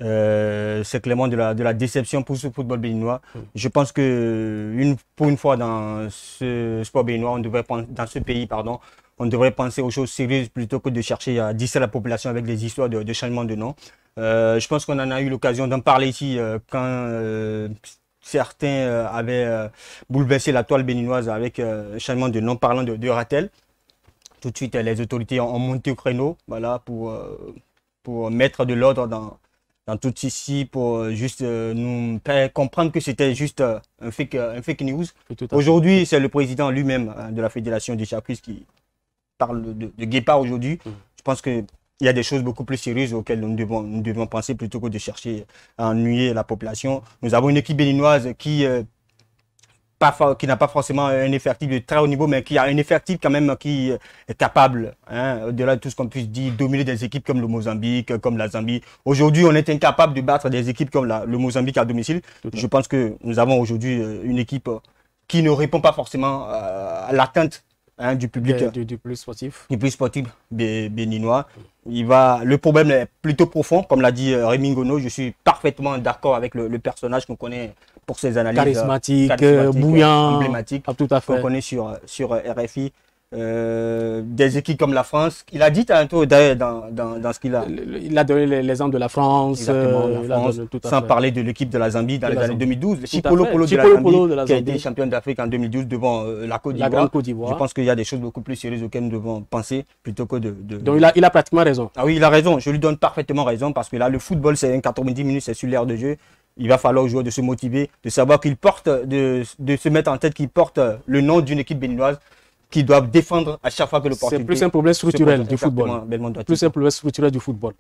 C'est clairement de la déception pour ce football béninois. Je pense que pour une fois dans ce sport béninois, dans ce pays, pardon, on devrait penser aux choses sérieuses plutôt que de chercher à distraire la population avec des histoires de changement de nom. Je pense qu'on en a eu l'occasion d'en parler ici quand certains avaient bouleversé la toile béninoise avec un changement de nom parlant de Ratel. Tout de suite, les autorités ont monté au créneau, voilà, pour mettre de l'ordre dans tout ceci, pour juste nous faire comprendre que c'était juste un fake news. Aujourd'hui, c'est le président lui-même de la Fédération du Chacus qui parle de guépard aujourd'hui. Je pense qu'il y a des choses beaucoup plus sérieuses auxquelles nous devons penser plutôt que de chercher à ennuyer la population. Nous avons une équipe béninoise qui n'a pas forcément un effectif de très haut niveau, mais qui a un effectif quand même qui est capable, hein, au-delà de tout ce qu'on puisse dire, dominer des équipes comme le Mozambique, comme la Zambie. Aujourd'hui, on est incapable de battre des équipes comme le Mozambique à domicile. Je pense que nous avons aujourd'hui une équipe qui ne répond pas forcément à l'atteinte, hein, du public, du plus sportif béninois. Le problème est plutôt profond, comme l'a dit Rémi Ngono. Je suis parfaitement d'accord avec le personnage qu'on connaît pour ses analyses charismatique, bouillant, emblématique, tout à fait, qu'on connaît sur RFI. Des équipes comme la France, il a dit tantôt dans ce qu'il a... Il a donné l'exemple de la France, sans parler de l'équipe de la Zambie dans les années 2012. Chipolo Polo de la Zambie, qui a été championne d'Afrique en 2012 devant la Côte d'Ivoire. Je pense qu'il y a des choses beaucoup plus sérieuses auxquelles nous devons penser plutôt que de... Donc il a pratiquement raison. Ah oui, il a raison. Je lui donne parfaitement raison parce que là, le football, c'est 90 minutes, c'est sur l'aire de jeu. Il va falloir aux joueurs de se motiver, de savoir qu'ils portent, de se mettre en tête qu'ils portent le nom d'une équipe béninoise qui doivent défendre à chaque fois que l'opportunité. C'est plus un problème structurel du football. Plus un problème structurel du football.